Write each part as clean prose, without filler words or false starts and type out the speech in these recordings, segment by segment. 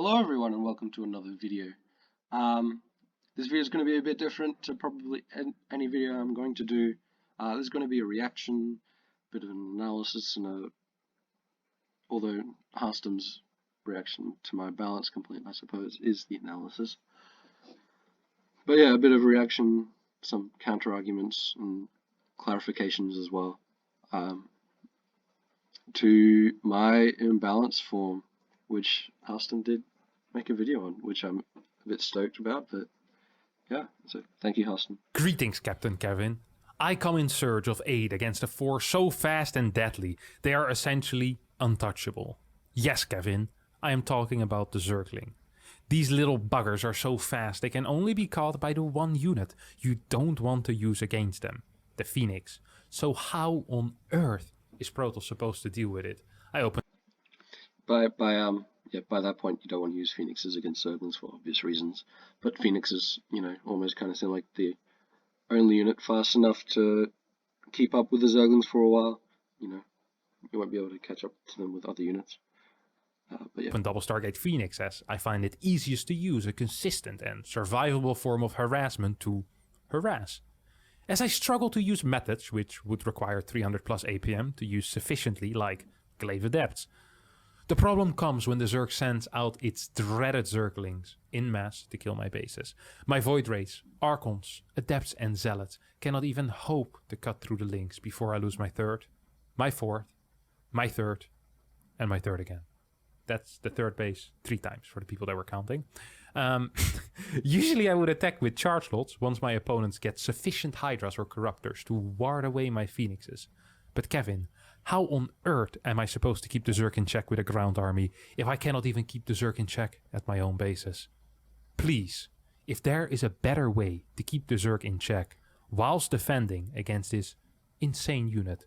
Hello everyone and welcome to another video. This video is going to be a bit different to probably any video I'm going to do. There's going to be a reaction, bit of an analysis, and although Harstem's reaction to my balance complaint, I suppose, is the analysis. But yeah, a bit of reaction, some counter arguments and clarifications as well to my imbalance form, which Harstem did make a video on, which I'm a bit stoked about, but yeah, so thank you, Harstem. Greetings, Captain Kevin. I come in search of aid against a force so fast and deadly, they are essentially untouchable. Yes, Kevin, I am talking about the Zergling. These little buggers are so fast they can only be caught by the one unit you don't want to use against them, the Phoenix. So how on earth is Protoss supposed to deal with it? I open... By that point, you don't want to use Phoenixes against Zerglings for obvious reasons. But Phoenixes, almost kind of seem like the only unit fast enough to keep up with the Zerglings for a while. You won't be able to catch up to them with other units. But yeah. Open double Stargate Phoenix as I find it easiest to use a consistent and survivable form of harassment to harass. As I struggle to use methods which would require 300 plus APM to use sufficiently, like Glaive Adepts. The problem comes when the Zerg sends out its dreaded Zerglings in mass to kill my bases. My Void Rays, Archons, Adepts and Zealots cannot even hope to cut through the links before I lose my third, my fourth, my third, and my third again. That's the third base 3 times for the people that were counting. Usually I would attack with charge lots once my opponents get sufficient Hydras or Corruptors to ward away my Phoenixes. But Kevin, how on earth am I supposed to keep the Zerg in check with a ground army if I cannot even keep the Zerg in check at my own bases? Please, if there is a better way to keep the Zerg in check whilst defending against this insane unit,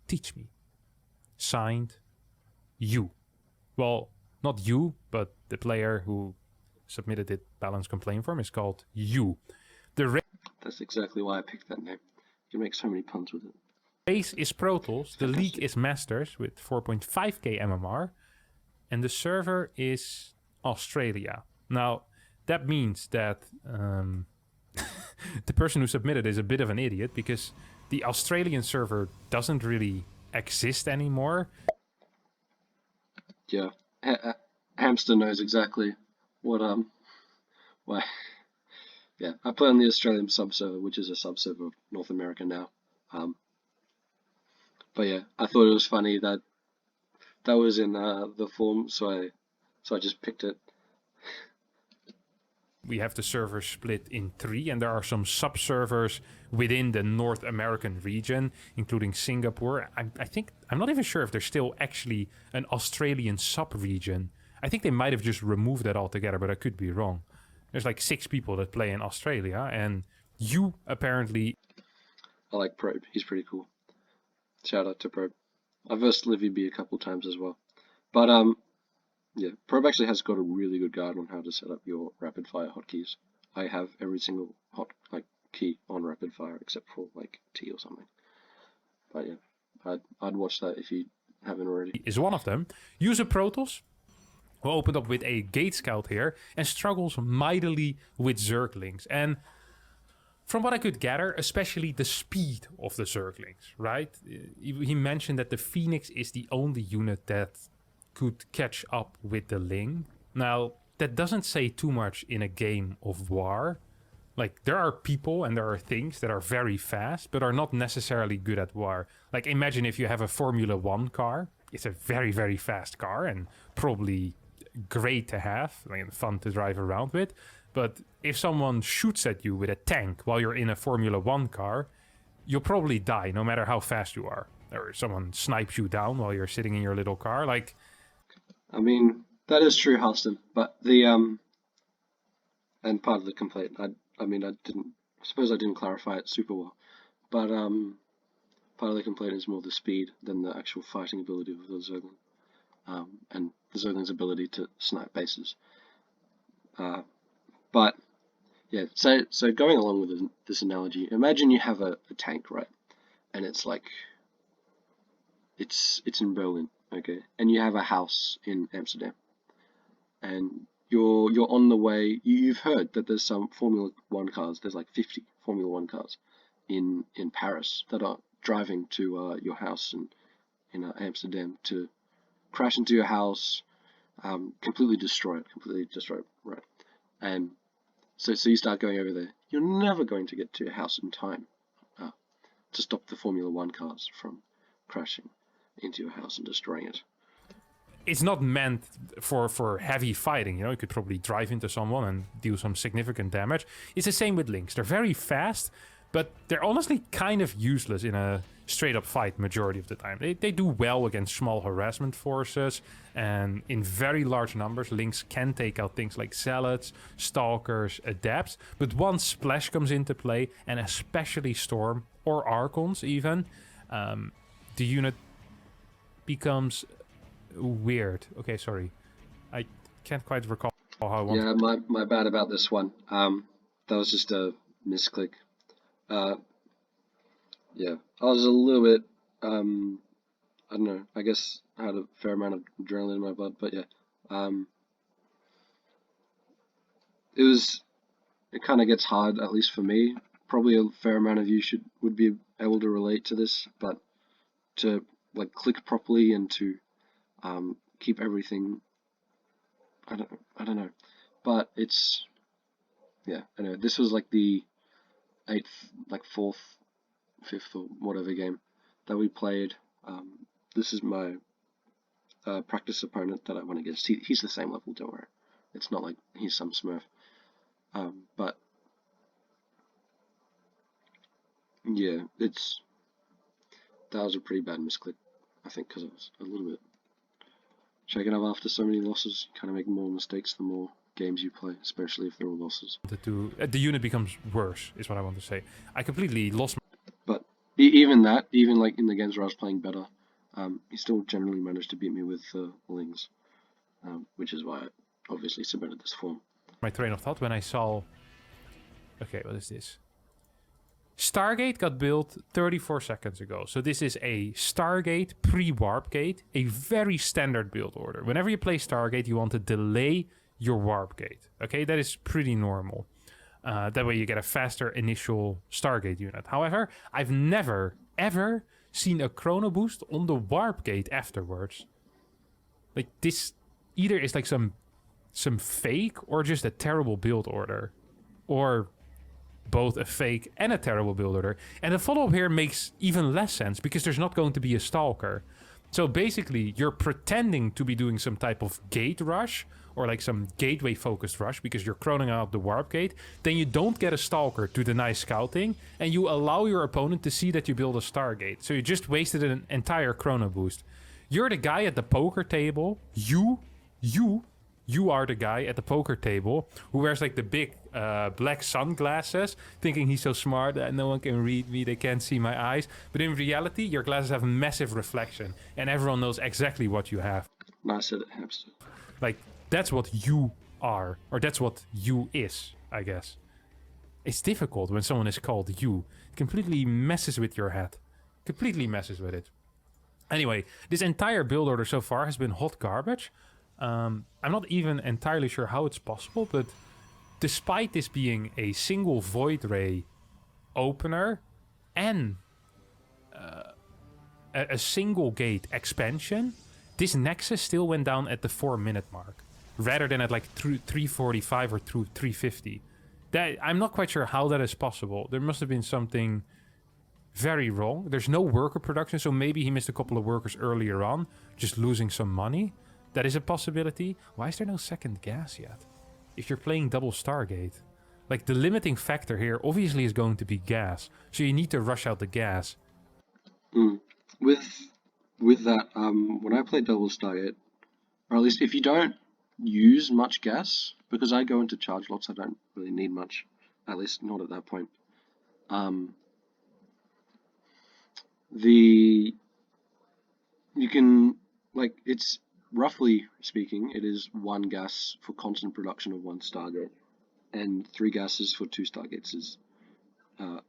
teach me. Signed, you. Well, not you, but the player who submitted the balance complaint form is called you. That's exactly why I picked that name. You can make so many puns with it. Base is Protoss, the league is Masters with 4.5k MMR, and the server is Australia. Now, that means that the person who submitted is a bit of an idiot because the Australian server doesn't really exist anymore. Yeah, Hamster knows exactly what why. Yeah, I play on the Australian subserver, which is a subserver of North America now. But yeah, I thought it was funny that was in the form, so I just picked it. We have the server split in 3, and there are some sub-servers within the North American region, including Singapore. I'm not even sure if there's still actually an Australian sub-region. I think they might have just removed that altogether, but I could be wrong. There's like 6 people that play in Australia, and you apparently... I like Probe, he's pretty cool. Shout out to Probe. I've versed Livy B a couple times as well. But yeah, Probe actually has got a really good guide on how to set up your rapid fire hotkeys. I have every single key on rapid fire except for like T or something. But yeah, I'd watch that if you haven't already. Is one of them. User Protoss, who opened up with a Gate Scout here and struggles mightily with Zerglings. And from what I could gather, especially the speed of the Zerglings, right? He mentioned that the Phoenix is the only unit that could catch up with the Ling. Now, that doesn't say too much in a game of war. Like, there are people and there are things that are very fast, but are not necessarily good at war. Like, imagine if you have a Formula 1 car. It's a very, very fast car and probably great to have, like, fun to drive around with. But if someone shoots at you with a tank while you're in a Formula 1 car, you'll probably die no matter how fast you are. Or someone snipes you down while you're sitting in your little car. Like, I mean, that is true, Harstem, but the and part of the complaint, I suppose I didn't clarify it super well, but part of the complaint is more the speed than the actual fighting ability of the Zergling, and the Zergling's ability to snipe bases. But yeah, so going along with this analogy, imagine you have a tank, right? And it's like it's in Berlin, okay? And you have a house in Amsterdam. and you're on the way. You've heard that there's some Formula One cars. There's like 50 Formula One cars in Paris that are driving to your house in Amsterdam to crash into your house, completely destroy it, right? And so you start going over there. You're never going to get to your house in time uh, to stop the Formula One cars from crashing into your house and destroying it. It's not meant for heavy fighting. You could probably drive into someone and deal some significant damage. It's the same with Lynx. They're very fast, but they're honestly kind of useless in a straight up fight majority of the time. They do well against small harassment forces, and in very large numbers, Lynx can take out things like Zealots, Stalkers, Adepts, but once Splash comes into play, and especially Storm, or Archons even, the unit becomes weird. Okay, sorry. I can't quite recall how I want. Yeah, my bad about this one. That was just a misclick. Yeah, I was a little bit, I don't know, I guess I had a fair amount of adrenaline in my blood, but yeah, it kind of gets hard, at least for me. Probably a fair amount of you would be able to relate to this, but to like click properly and to keep everything, I don't know, but yeah, anyway, this was like the fourth, fifth or whatever game that we played. This is my practice opponent that I went against. He's the same level, don't worry. It's not like he's some smurf. But yeah, that was a pretty bad misclick, I think, because I was a little bit shaken up after so many losses. You kind of make more mistakes the more games you play, especially if they're all losses. The unit becomes worse, is what I want to say. I completely lost. But even like in the games where I was playing better, he still generally managed to beat me with Lings, which is why I obviously submitted this form. My train of thought when I saw... Okay, what is this? Stargate got built 34 seconds ago. So this is a Stargate pre-warp gate, a very standard build order. Whenever you play Stargate, you want to delay your warp gate. Okay, that is pretty normal. That way you get a faster initial Stargate unit. However, I've never, ever seen a chrono boost on the warp gate afterwards. Like, this either is like some fake or just a terrible build order. Or both a fake and a terrible build order. And the follow-up here makes even less sense because there's not going to be a Stalker. So basically, you're pretending to be doing some type of gate rush or like some gateway-focused rush because you're chroning out the warp gate. Then you don't get a Stalker to deny scouting, and you allow your opponent to see that you build a Stargate. So you just wasted an entire chrono boost. You're the guy at the poker table. You are the guy at the poker table who wears like the big black sunglasses, thinking he's so smart that no one can read me, they can't see my eyes. But in reality, your glasses have massive reflection, and everyone knows exactly what you have. Nice at it, hamster. Like, that's what you are, or that's what you is, I guess. It's difficult when someone is called you. It completely messes with your head. Completely messes with it. Anyway, this entire build order so far has been hot garbage. I'm not even entirely sure how it's possible, but despite this being a single Void Ray opener and a single gate expansion, this Nexus still went down at the 4-minute mark, rather than at like 345 or 350. I'm not quite sure how that is possible. There must have been something very wrong. There's no worker production, so maybe he missed a couple of workers earlier on, just losing some money. That is a possibility. Why is there no second gas yet? If you're playing double Stargate. Like, the limiting factor here obviously is going to be gas. So you need to rush out the gas. With that, when I play double Stargate, or at least if you don't use much gas, because I go into charge lots, I don't really need much. At least not at that point. You can, like, it's roughly speaking, it is 1 gas for constant production of 1 Stargate, and 3 gases for 2 Stargates is a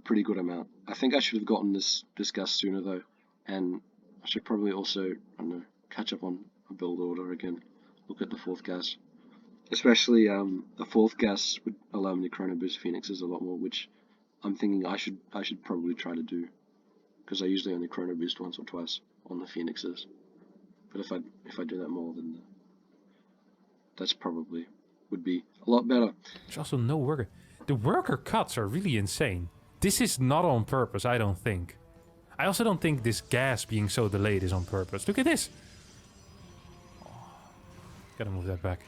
pretty good amount. I think I should have gotten this gas sooner though, and I should probably also, I don't know, catch up on a build order again, look at the fourth gas. Especially the fourth gas would allow me to chrono boost phoenixes a lot more, which I'm thinking I should probably try to do, because I usually only chrono boost once or twice on the phoenixes. But if I do that more, then that's probably would be a lot better. There's also no worker. The worker cuts are really insane. This is not on purpose, I don't think. I also don't think this gas being so delayed is on purpose. Look at this. Oh, gotta move that back.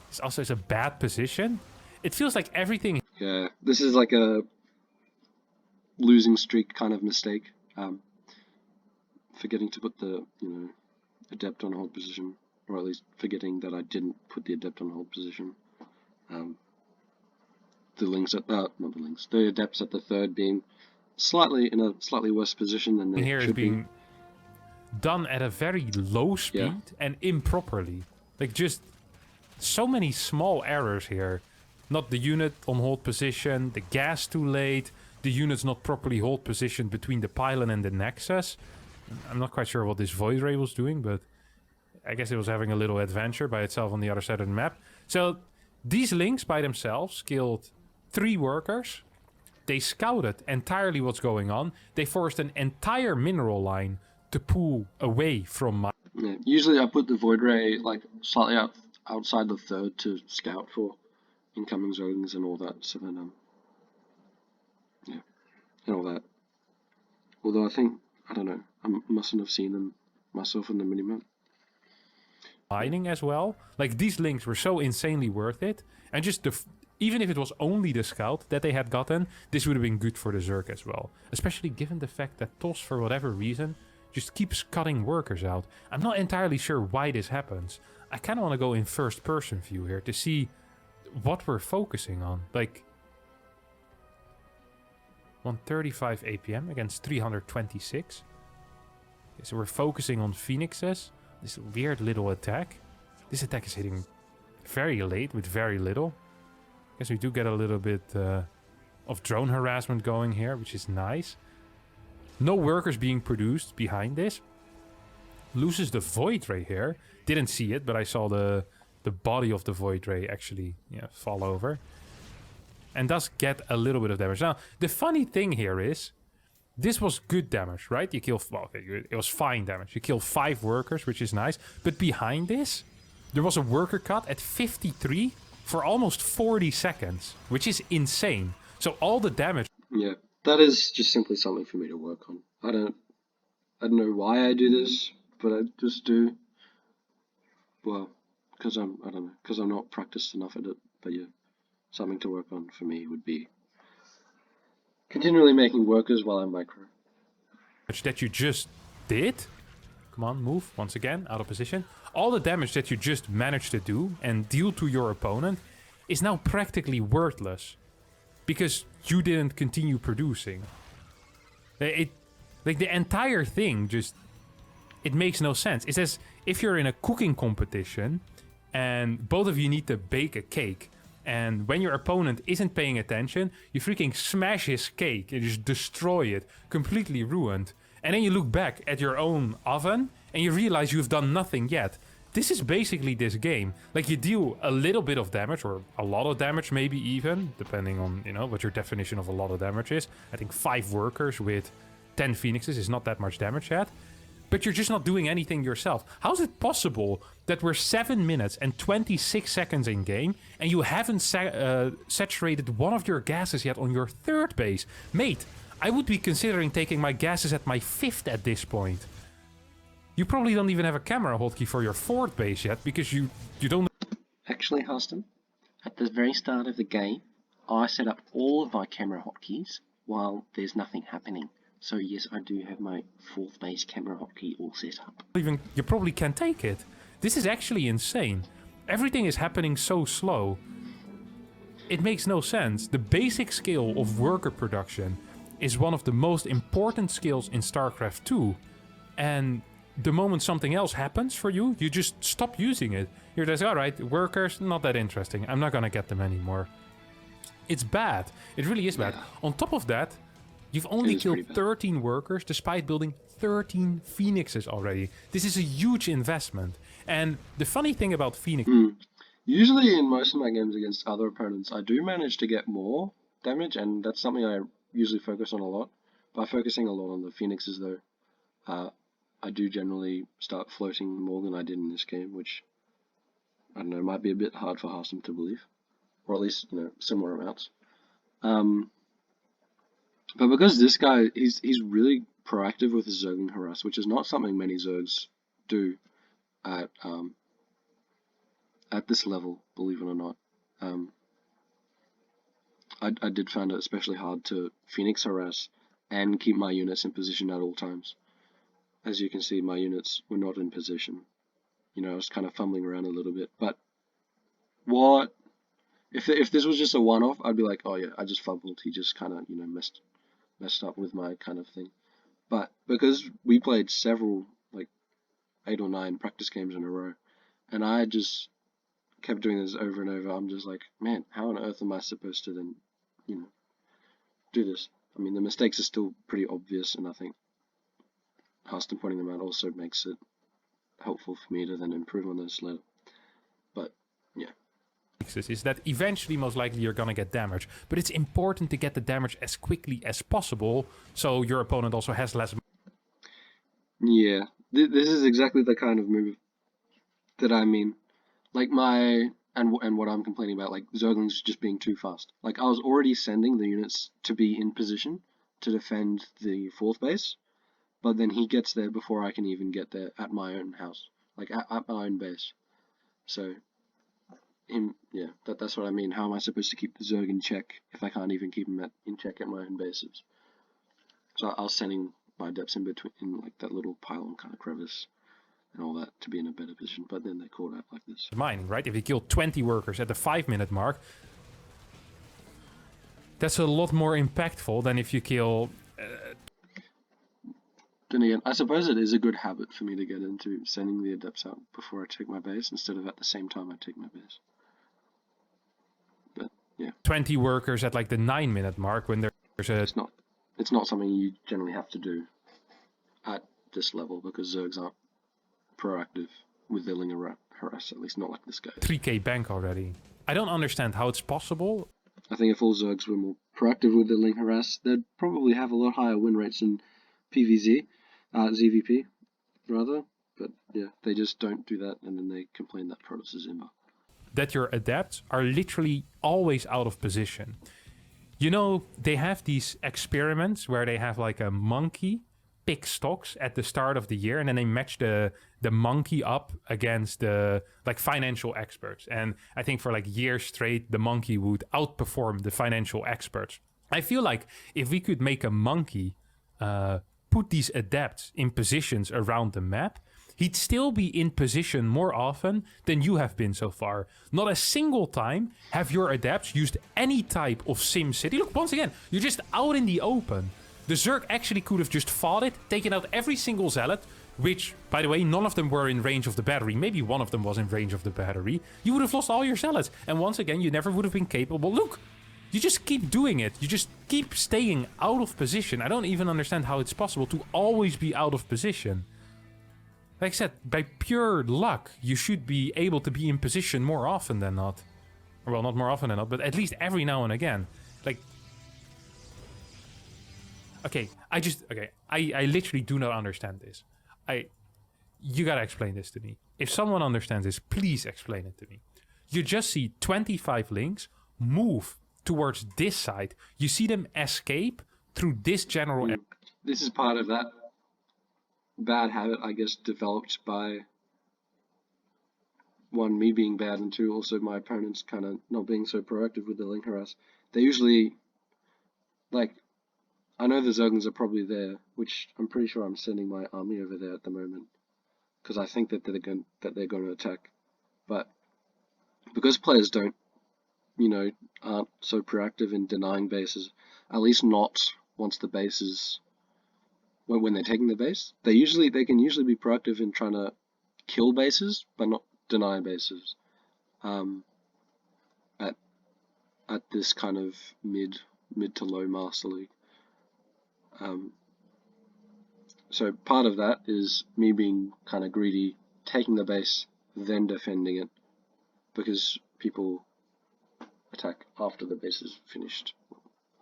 This also is a bad position. It feels like everything... Yeah, this is like a losing streak kind of mistake. Forgetting to put the, adept on hold position, or at least forgetting that I didn't put the adept on hold position. The links at not the links, the adepts at the third being in a slightly worse position than they here should is being done at a very low speed and improperly. Like, just so many small errors here. Not the unit on hold position, the gas too late, the unit's not properly hold positioned between the pylon and the nexus. I'm not quite sure what this void ray was doing, but I guess it was having a little adventure by itself on the other side of the map. So these links by themselves killed 3 workers. They scouted entirely what's going on. They forced an entire mineral line to pull away from my... Yeah, usually I put the void ray like slightly outside the third to scout for incoming Zerglings and all that, so then and all that. Although I don't know, I mustn't have seen them myself in the minimap. Mining as well. Like, these links were so insanely worth it, and just even if it was only the scout that they had gotten, this would have been good for the Zerg as well. Especially given the fact that TOS, for whatever reason, just keeps cutting workers out. I'm not entirely sure why this happens. I kind of want to go in first person view here to see what we're focusing on. Like, 135 APM against 326. Okay, so we're focusing on phoenixes. This weird little attack. This attack is hitting very late with very little. Guess we do get a little bit of drone harassment going here, which is nice. No workers being produced behind this. Loses the void ray here. Didn't see it, but I saw the body of the void ray actually fall over. And does get a little bit of damage. Now, the funny thing here is, this was good damage, right? You kill, well, okay, it was fine damage. You kill 5 workers, which is nice. But behind this, there was a worker cut at 53 for almost 40 seconds, which is insane. So all the damage... Yeah, that is just simply something for me to work on. I don't know why I do this, but I just do. Well, because I'm not practiced enough at it. But yeah, something to work on for me would be continually making workers while I micro. That you just did. Come on, move once again, out of position. All the damage that you just managed to do and deal to your opponent is now practically worthless because you didn't continue producing. Like, the entire thing just, it makes no sense. It's as if you're in a cooking competition and both of you need to bake a cake, and when your opponent isn't paying attention, you freaking smash his cake and just destroy it, completely ruined. And then you look back at your own oven and you realize you've done nothing yet. This is basically this game. Like, you deal a little bit of damage, or a lot of damage maybe even, depending on, what your definition of a lot of damage is. I think 5 workers with 10 phoenixes is not that much damage yet. But you're just not doing anything yourself. How is it possible that we're 7 minutes and 26 seconds in game and you haven't saturated one of your gases yet on your 3rd base? Mate, I would be considering taking my gases at my 5th at this point. You probably don't even have a camera hotkey for your 4th base yet because you don't... Actually, Harstem, at the very start of the game, I set up all of my camera hotkeys while there's nothing happening. So yes, I do have my 4th base camera hotkey all set up. You probably can't take it. This is actually insane. Everything is happening so slow. It makes no sense. The basic skill of worker production is one of the most important skills in StarCraft 2. And the moment something else happens for you, you just stop using it. You're just, alright, workers, not that interesting. I'm not gonna get them anymore. It's bad. It really is bad. On top of that, you've only killed 13 workers despite building 13 phoenixes already. This is a huge investment. And the funny thing about Phoenix Usually in most of my games against other opponents, I do manage to get more damage, and that's something I usually focus on a lot. By focusing a lot on the Phoenixes, though, I do generally start floating more than I did in this game, which, I don't know, might be a bit hard for Harstem to believe. Or at least, similar amounts. But because this guy, he's really proactive with his Zergling harass, which is not something many Zergs do at this level, believe it or not. I did find it especially hard to Phoenix harass and keep my units in position at all times. As you can see, my units were not in position. I was kind of fumbling around a little bit. But what if this was just a one-off? I'd be like, oh yeah, I just fumbled. He just kind of messed up with my kind of thing. But because we played several, like 8 or 9 practice games in a row, and I just kept doing this over and over, I'm just like, man, how on earth am I supposed to then, do this? I mean, the mistakes are still pretty obvious, and I think Harstem pointing them out also makes it helpful for me to then improve on those later. But, yeah. Is that eventually most likely you're gonna get damage, but it's important to get the damage as quickly as possible so your opponent also has less. Yeah, this is exactly the kind of move that I mean. Like and what I'm complaining about, like Zerglings just being too fast. Like I was already sending the units to be in position to defend the 4th base, but then he gets there before I can even get there at my own house, like at my own base. So, that's what I mean. How am I supposed to keep the Zerg in check if I can't even keep him in check at my own bases? So I was sending my Adepts in between, in like that little pylon kind of crevice and all that to be in a better position, but then they caught out like this. Mining, right? If you kill 20 workers at the 5-minute mark, that's a lot more impactful than if you kill. Then again, I suppose it is a good habit for me to get into sending the Adepts out before I take my base instead of at the same time I take my base. But yeah, 20 workers at like the 9-minute mark when there's a. It's not something you generally have to do at this level because Zergs aren't proactive with their Ling harass, at least not like this guy. 3k bank already. I don't understand how it's possible. I think if all Zergs were more proactive with their Ling harass, they'd probably have a lot higher win rates in PvZ, ZVP, rather. But yeah, they just don't do that, and then they complain that Protoss is Imba. That your adepts are literally always out of position. They have these experiments where they have like a monkey pick stocks at the start of the year, and then they match the monkey up against the like financial experts. And I think for like years straight, the monkey would outperform the financial experts. I feel like if we could make a monkey put these adepts in positions around the map, he'd still be in position more often than you have been so far. Not a single time have your adepts used any type of Sim City. Look, once again, you're just out in the open. The Zerg actually could have just fought it, taken out every single Zealot, which, by the way, none of them were in range of the battery. Maybe one of them was in range of the battery. You would have lost all your Zealots. And once again, you never would have been capable. Look, you just keep doing it. You just keep staying out of position. I don't even understand how it's possible to always be out of position. Like I said, by pure luck, you should be able to be in position more often than not. Well, not more often than not, but at least every now and again. Like, I literally do not understand this. You gotta explain this to me. If someone understands this, please explain it to me. You just see 25 links move towards this side. You see them escape through this general. This is part of that bad habit, I guess, developed by one, me being bad, and two, also my opponents kind of not being so proactive with the Ling harass. They usually, like, I know the Zerglings are probably there, which I'm pretty sure I'm sending my army over there at the moment, because I think that they're going to attack. But because players don't, aren't so proactive in denying bases, at least not once the base is, when they're taking the base, they can usually be proactive in trying to kill bases, but not deny bases. At this kind of mid to low Master League. So part of that is me being kind of greedy, taking the base then defending it, because people attack after the base is finished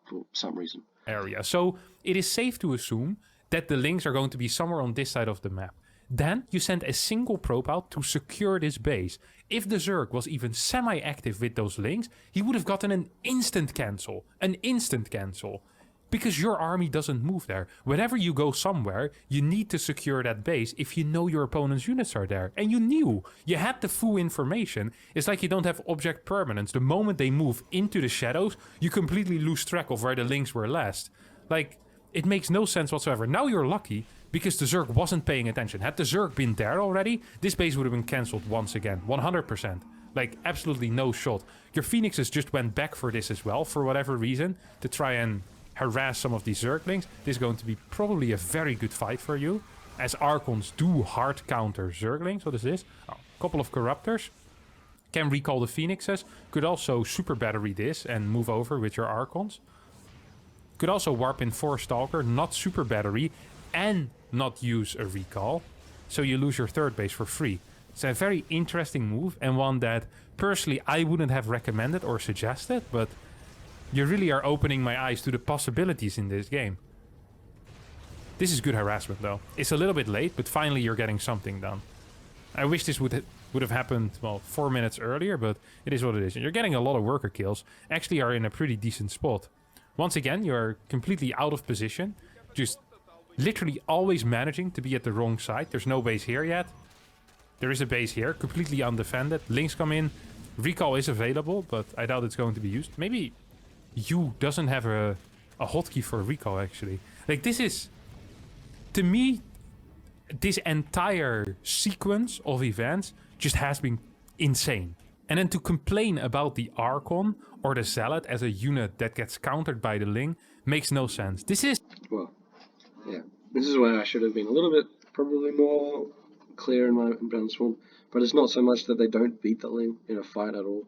for some reason. Area. So it is safe to assume that the links are going to be somewhere on this side of the map. Then you send a single probe out to secure this base. If the Zerg was even semi-active with those links, he would have gotten an instant cancel. An instant cancel. Because your army doesn't move there. Whenever you go somewhere, you need to secure that base if you know your opponent's units are there. And you knew. You had the full information. It's like you don't have object permanence. The moment they move into the shadows, you completely lose track of where the links were last. Like, it makes no sense whatsoever. Now you're lucky because the Zerg wasn't paying attention. Had the Zerg been there already, this base would have been cancelled once again. 100%. Like, absolutely no shot. Your Phoenixes just went back for this as well, for whatever reason, to try and harass some of these Zerglings. This is going to be probably a very good fight for you, as Archons do hard counter Zerglings. What is this? Oh, a couple of Corruptors. Can recall the Phoenixes. Could also super battery this and move over with your Archons. Could also warp in 4 Stalker, not super battery, and not use a recall. So you lose your third base for free. It's a very interesting move, and one that personally I wouldn't have recommended or suggested, but you really are opening my eyes to the possibilities in this game. This is good harassment though. It's a little bit late, but finally you're getting something done. I wish this would have happened, well, 4 minutes earlier, but it is what it is. And you're getting a lot of worker kills. Actually are in a pretty decent spot. Once again, you're completely out of position. Just literally always managing to be at the wrong side. There's no base here yet. There is a base here, completely undefended. Links come in. Recall is available, but I doubt it's going to be used. Maybe U doesn't have a hotkey for recall, actually. Like, this is, to me, this entire sequence of events just has been insane. And then to complain about the Archon or the Zealot as a unit that gets countered by the Ling makes no sense. This is... Well, yeah. This is where I should have been a little bit probably more clear in my brainstorm. But it's not so much that they don't beat the Ling in a fight at all.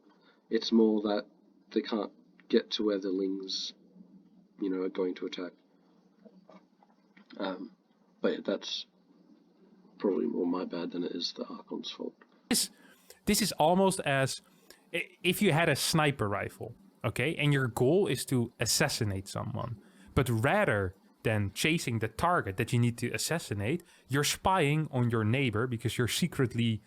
It's more that they can't get to where the Lings, you know, are going to attack. But yeah, that's probably more my bad than it is the Archon's fault. This is almost as if you had a sniper rifle, okay, and your goal is to assassinate someone, but rather than chasing the target that you need to assassinate, you're spying on your neighbor because you're secretly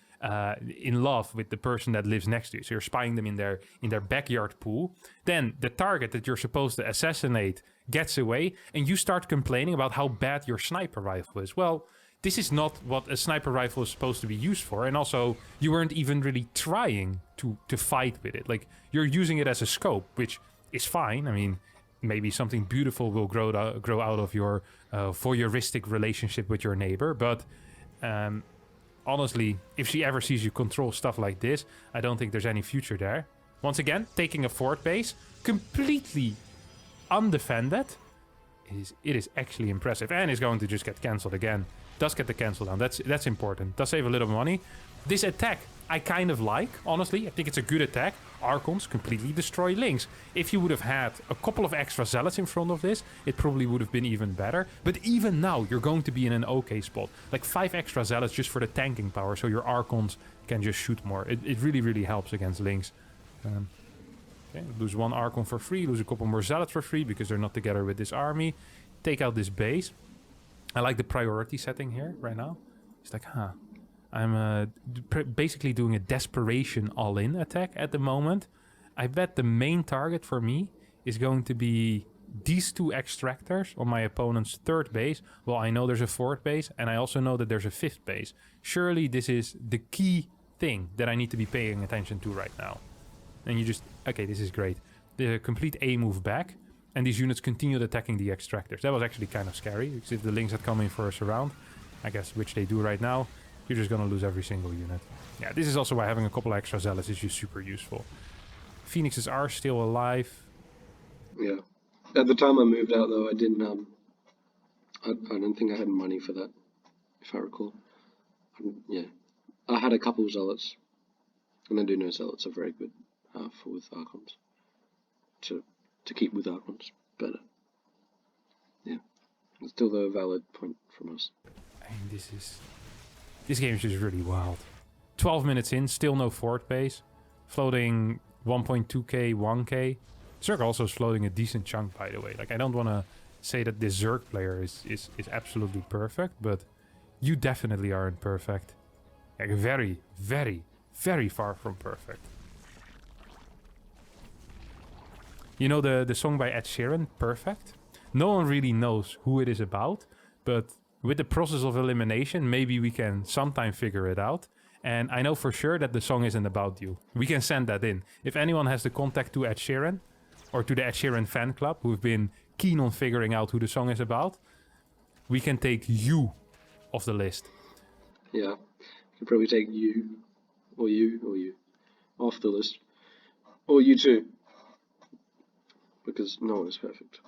in love with the person that lives next to you. So you're spying them in their backyard pool. Then the target that you're supposed to assassinate gets away, and you start complaining about how bad your sniper rifle is. Well, this is not what a sniper rifle is supposed to be used for, and also you weren't even really trying to fight with it. Like, you're using it as a scope, which is fine. I mean, maybe something beautiful will grow out of your voyeuristic relationship with your neighbor, but honestly, if she ever sees you control stuff like this, I don't think there's any future there. Once again, taking a fort base, completely undefended, it is actually impressive, and is going to just get cancelled again. Does get the cancel down. That's important. Does save a little money. This attack I kind of like, honestly. I think it's a good attack. Archons completely destroy Links. If you would have had a couple of extra Zealots in front of this, it probably would have been even better. But even now, you're going to be in an okay spot. Like 5 extra Zealots just for the tanking power, so your Archons can just shoot more. It really, really helps against Links. Okay, lose 1 Archon for free, lose a couple more Zealots for free because they're not together with this army. Take out this base. I like the priority setting here right now. It's like, I'm basically doing a desperation all-in attack at the moment. I bet the main target for me is going to be these 2 extractors on my opponent's 3rd base. Well, I know there's a 4th base, and I also know that there's a 5th base. Surely this is the key thing that I need to be paying attention to right now. And you just... Okay, this is great. The complete A move back. And these units continued attacking the extractors. That was actually kind of scary, because if the Links had come in for a surround, I guess, which they do right now, you're just going to lose every single unit. Yeah, this is also why having a couple extra Zealots is just super useful. Phoenixes are still alive. Yeah. At the time I moved out, though, I didn't, I don't think I had money for that, if I recall. Yeah. I had a couple of Zealots, and I do know Zealots are very good with Archons. To keep with Archons, but yeah, it's still a valid point from us. I mean, this game is just really wild. 12 minutes in, still no fort base. Floating 1.2k, 1k. Zerg also is floating a decent chunk, by the way. Like, I don't want to say that this Zerg player is absolutely perfect, but you definitely aren't perfect. Like, very, very, very far from perfect. You know the song by Ed Sheeran, Perfect? No one really knows who it is about, but with the process of elimination, maybe we can sometime figure it out. And I know for sure that the song isn't about you. We can send that in. If anyone has the contact to Ed Sheeran, or to the Ed Sheeran fan club, who've been keen on figuring out who the song is about, we can take you off the list. Yeah, we can probably take you off the list. Or you too. Because no one is perfect.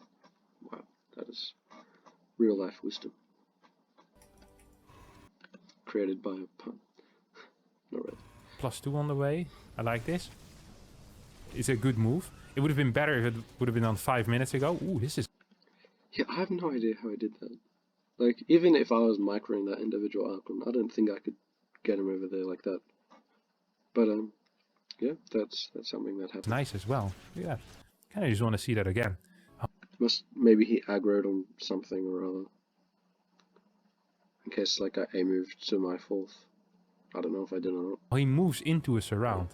Wow, that is real life wisdom. Created by a pun. Not really. +2 on the way. I like this. It's a good move. It would have been better if it would have been on 5 minutes ago. Ooh, this is... Yeah, I have no idea how I did that. Like, even if I was microing that individual Archon, I don't think I could get him over there like that. But, yeah, that's something that happened. nice as well. Yeah, kind of just want to see that again. Maybe he aggroed on something or other. In case, like, I moved to my 4th. I don't know if I did or not. Oh, he moves into a surround.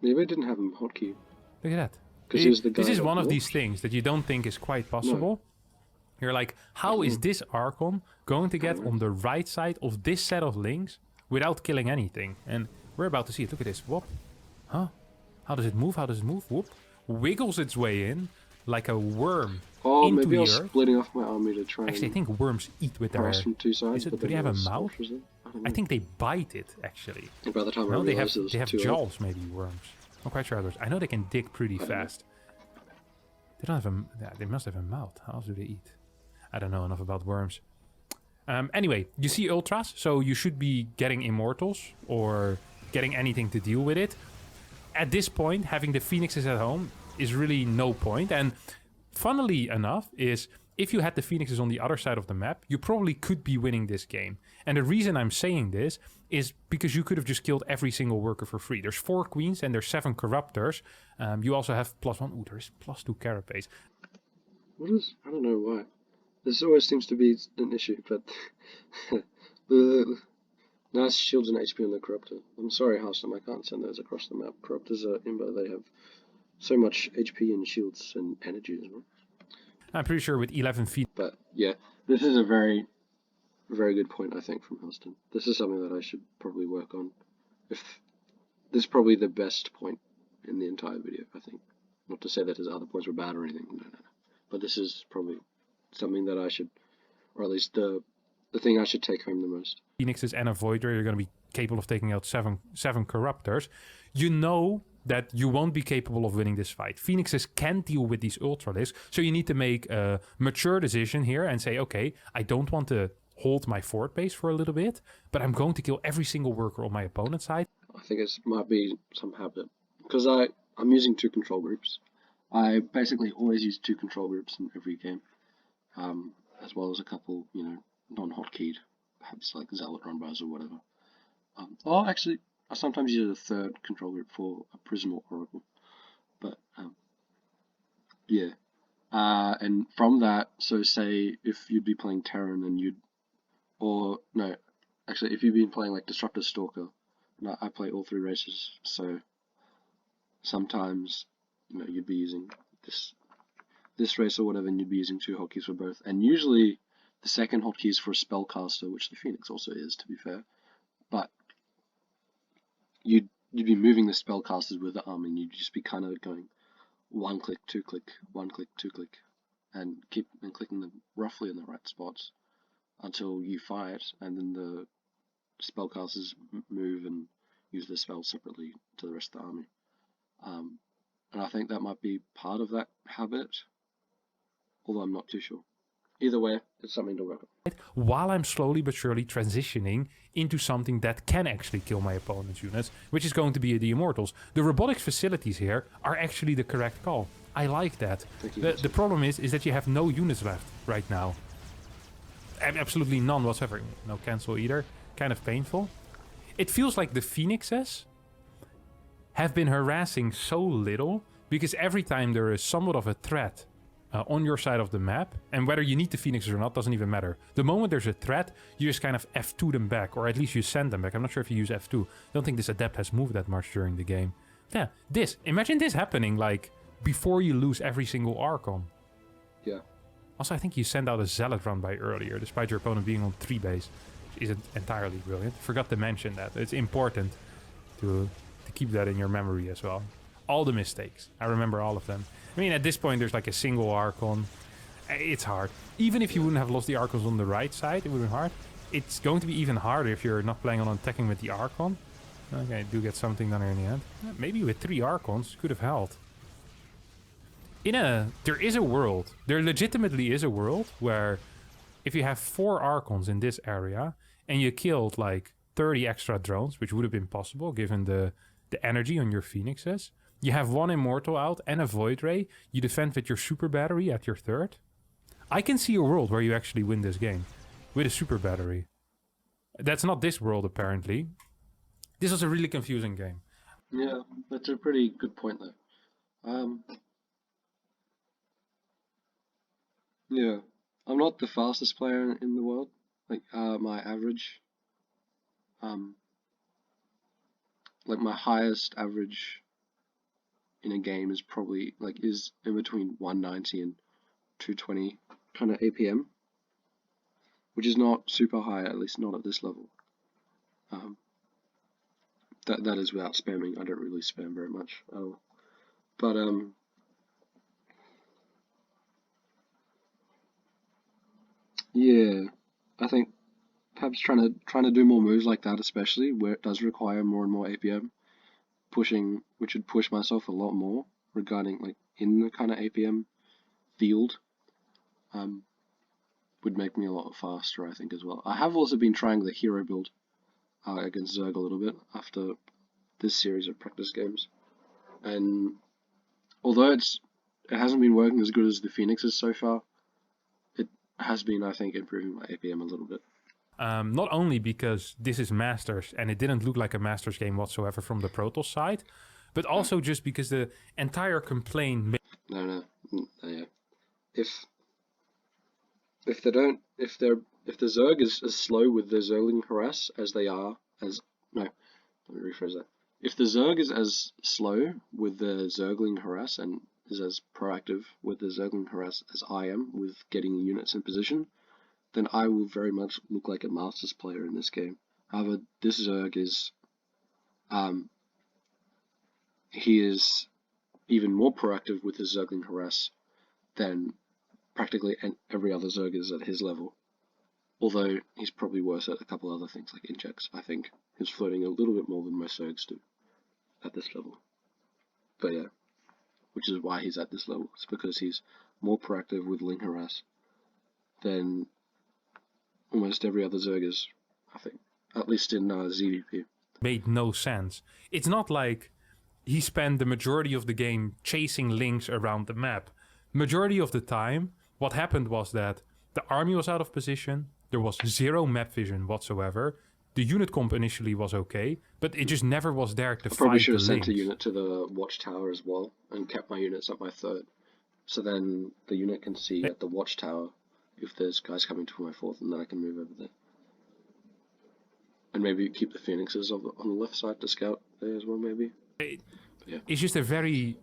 Maybe I didn't have him hotkey. Look at that. This is one of these things that you don't think is quite possible. No. You're like, how is this Archon going to get on the right side of this set of links without killing anything? And we're about to see it. Look at this. Whoop. Huh? How does it move? How does it move? Whoop. Wiggles its way in like a worm. Oh, maybe I was splitting off my army to try. Actually, I think worms eat with their... from 2 sides. Do they have a mouth? I think they bite it, actually. And by the time they have jaws, maybe, worms. I'm quite sure others. I know they can dig pretty fast. They don't have a... Yeah, they must have a mouth. How else do they eat? I don't know enough about worms. Anyway, you see ultras, so you should be getting immortals or getting anything to deal with it. At this point, having the phoenixes at home is really no point. And funnily enough, is if you had the phoenixes on the other side of the map, you probably could be winning this game. And the reason I'm saying this is because you could have just killed every single worker for free. There's 4 queens and there's 7 corruptors. You also have +1. Ooh, there's +2 carapace. What is... I don't know why. This always seems to be an issue, but... the nice shields and HP on the corruptor. I'm sorry, Harstem, I can't send those across the map. Corruptors are Imba, they have so much HP and shields and energy as well. I'm pretty sure with 11 feet. But yeah, this is a very, very good point, I think, from Harstem. This is something that I should probably work on. This is probably the best point in the entire video, I think. Not to say that his other points were bad or anything, no. But this is probably something that I should, or at least the thing I should take home the most. Phoenixes and a Voider, you're going to be capable of taking out seven corruptors. You know that you won't be capable of winning this fight. Phoenixes can deal with these ultralisks, so you need to make a mature decision here and say, okay, I don't want to hold my fort base for a little bit, but I'm going to kill every single worker on my opponent's side. I think it might be some habit, because I'm using 2 control groups. I basically always use 2 control groups in every game, as well as a couple, non-hotkeyed, perhaps like Zealot run bars or whatever. Actually, I sometimes use a 3rd control group for a Prism or Oracle, but yeah. And from that, so say if you'd be playing Terran and if you've been playing like Disruptor Stalker, and I play all 3 races, so sometimes you'd be using this race or whatever, and you'd be using 2 hotkeys for both, and usually the second hotkey is for a Spellcaster, which the Phoenix also is, to be fair, but you'd be moving the Spellcasters with the arm, and you'd just be kind of going 1 click, 2 click, 1 click, 2 click, and keep clicking them roughly in the right spots until you fight, and then the Spellcasters move and use their spells separately to the rest of the army. And I think that might be part of that habit, although I'm not too sure. Either way, it's something to work on. While I'm slowly but surely transitioning into something that can actually kill my opponent's units, which is going to be the Immortals. The robotics facilities here are actually the correct call. I like that. The problem is that you have no units left right now. Absolutely none whatsoever. No cancel either. kind of painful. It feels like the Phoenixes have been harassing so little because every time there is somewhat of a threat on your side of the map, and whether you need the Phoenixes or not doesn't even matter. The moment there's a threat, you just kind of F2 them back, or at least you send them back. I'm not sure if you use F2. I don't think this adept has moved that much during the game. Yeah, imagine this happening like before you lose every single Archon. Yeah. Also, I think you send out a Zealot run by earlier, despite your opponent being on 3 base, which isn't entirely brilliant. Forgot to mention that. It's important to keep that in your memory as well. All the mistakes. I remember all of them. I mean, at this point, there's like a single Archon. It's hard. Even if you wouldn't have lost the Archons on the right side, it would be hard. It's going to be even harder if you're not planning on attacking with the Archon. Okay, do get something done here in the end. Maybe with 3 Archons, could have held. There is a world. There legitimately is a world where if you have 4 Archons in this area and you killed like 30 extra drones, which would have been possible given the energy on your Phoenixes, you have 1 Immortal out and a Void Ray, you defend with your Super Battery at your 3rd. I can see a world where you actually win this game with a Super Battery. That's not this world, apparently. This was a really confusing game. Yeah, that's a pretty good point, though. Yeah, I'm not the fastest player in the world. Like, my average, like my highest average in a game is probably is in between 190 and 220 kind of APM, which is not super high, at least not at this level. That is without spamming. I don't really spam very much at all. But yeah, I think perhaps trying to do more moves like that, especially where it does require more and more APM, which would push myself a lot more regarding like in the kind of APM field, would make me a lot faster, I think, as well. I have also been trying the hero build against Zerg a little bit after this series of practice games, and although it hasn't been working as good as the Phoenixes so far, it has been, I think, improving my APM a little bit. Not only because this is Masters and it didn't look like a Masters game whatsoever from the Protoss side, but also just because the entire complaint... No, yeah. If the Zerg is as slow with the Zergling harass as they are as no, let me rephrase that. If the Zerg is as slow with the Zergling harass and is as proactive with the Zergling harass as I am with getting units in position, then I will very much look like a Masters player in this game. However, this Zerg is he is even more proactive with his Zergling harass than practically every other Zerg is at his level. Although he's probably worse at a couple other things like injects, I think. He's floating a little bit more than most Zergs do at this level. But yeah, which is why he's at this level. It's because he's more proactive with Ling harass than almost every other Zerg is, I think. At least in ZVP. Made no sense. It's not like he spent the majority of the game chasing Lings around the map. Majority of the time, what happened was that the army was out of position, there was 0 map vision whatsoever, the unit comp initially was okay, but it just never was there to fight the Lings. Probably should have sent a unit to the watchtower as well, and kept my units at my 3rd. So then the unit can see at the watchtower if there's guys coming to my 4th, and then I can move over there. And maybe keep the Phoenixes on the left side to scout there as well, maybe. Yeah. It's just a very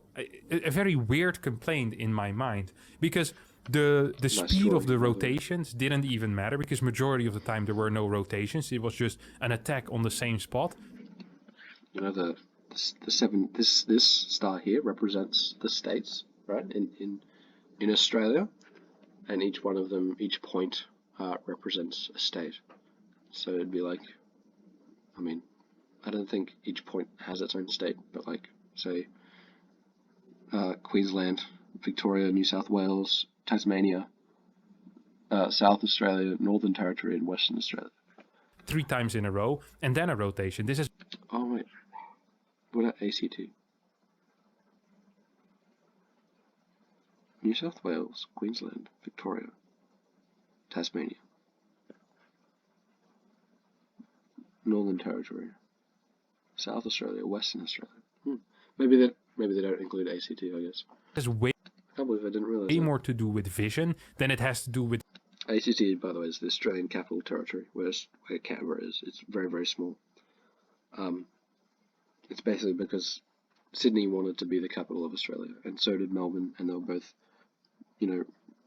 weird complaint in my mind, because the speed of the rotations didn't even matter, because majority of the time there were no rotations. It was just an attack on the same spot. You know, the 7 this star here represents the states, right? In Australia, and each one of them, each point represents a state. So it'd be like, I mean, I don't think each point has its own state, but like, say, Queensland, Victoria, New South Wales, Tasmania, South Australia, Northern Territory, and Western Australia. 3 times in a row, and then a rotation. This is... Oh, wait. What about ACT? New South Wales, Queensland, Victoria, Tasmania. Northern Territory, South Australia, Western Australia. Maybe they don't include ACT, I guess. Has way I can't believe I didn't realise that. more to do with vision than it has to do with ACT, by the way, is the Australian Capital Territory, where Canberra is. It's very, very small. It's basically because Sydney wanted to be the capital of Australia, and so did Melbourne, and they were both,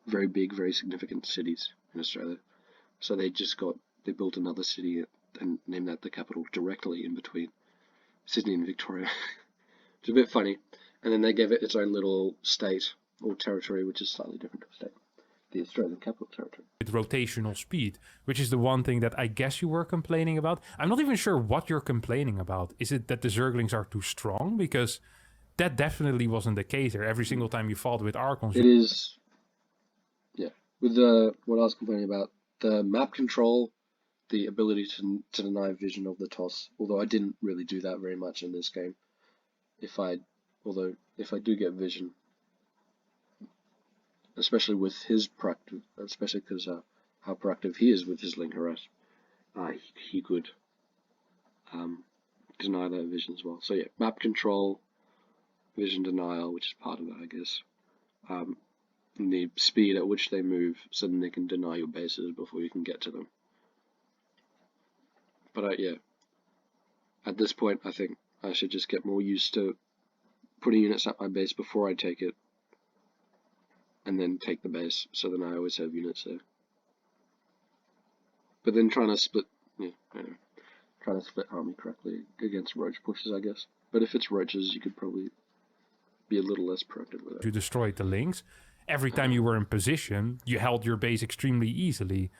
very big, very significant cities in Australia. So they built another city and named that the capital directly in between Sydney and Victoria. It's a bit funny. And then they gave it its own little state or territory, which is slightly different to a state. The Australian Capital Territory. rotational speed, which is the one thing that I guess you were complaining about. I'm not even sure what you're complaining about. Is it that the Zerglings are too strong? Because that definitely wasn't the case here. Every single time you fought with Archons. It is, yeah. With what I was complaining about, the map control, the ability to deny vision of the toss, although I didn't really do that very much in this game. If I do get vision, especially with his proactive, especially because how proactive he is with his link harass, he could deny that vision as well. So yeah, map control, vision denial, which is part of that, I guess. And the speed at which they move, so then they can deny your bases before you can get to them. But yeah, at this point, I think I should just get more used to putting units at my base before I take it, and then take the base, so then I always have units there. But then trying to split army correctly against roach pushes, I guess. But if it's roaches, you could probably be a little less proactive with it. You destroyed the links. Every time you were in position, you held your base extremely easily.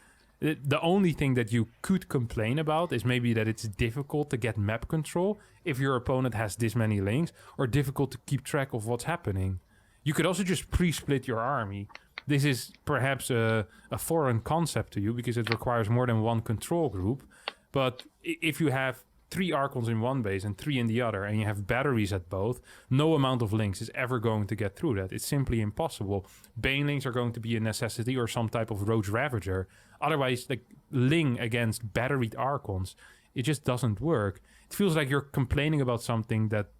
The only thing that you could complain about is maybe that it's difficult to get map control if your opponent has this many links, or difficult to keep track of what's happening. You could also just pre-split your army. This is perhaps a foreign concept to you because it requires more than one control group. But if you have 3 Archons in one base and 3 in the other, and you have batteries at both, no amount of links is ever going to get through that. It's simply impossible. Banelings are going to be a necessity, or some type of Roach Ravager. Otherwise, like Ling against batteried Archons, it just doesn't work. It feels like you're complaining about something that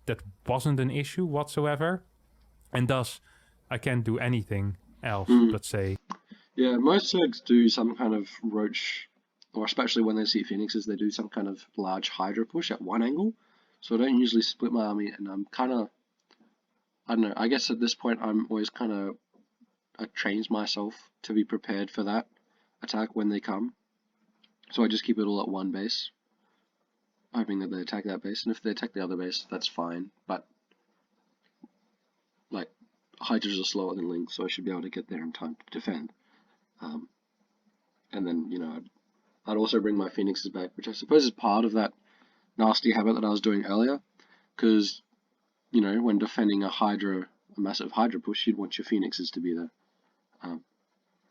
wasn't an issue whatsoever, and thus I can't do anything else but say. Yeah, most Zergs do some kind of Roach, or especially when they see Phoenixes, they do some kind of large Hydra push at one angle. So I don't usually split my army, and I'm kind of, I don't know, I guess at this point I'm always kind of, I trained myself to be prepared for that attack when they come. So I just keep it all at one base, hoping that they attack that base, and if they attack the other base, that's fine, but like, Hydras are slower than Lings, so I should be able to get there in time to defend. And then, I'd also bring my Phoenixes back, which I suppose is part of that nasty habit that I was doing earlier, because, when defending a massive Hydra push, you'd want your Phoenixes to be there.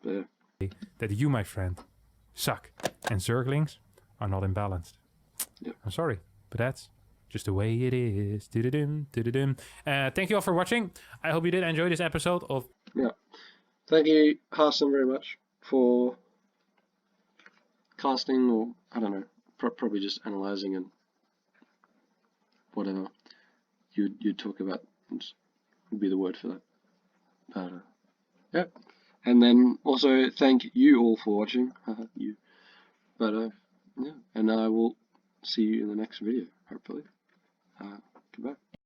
But yeah. That you, my friend, suck, and Zerglings are not imbalanced. Yep. I'm sorry, but that's just the way it is. Thank you all for watching. I hope you did enjoy this episode of... Yeah. Thank you, Harstem, very much for casting, or I don't know, probably just analysing and whatever you'd talk about would be the word for that. But yeah. And then also thank you all for watching. Yeah. And I will see you in the next video, hopefully.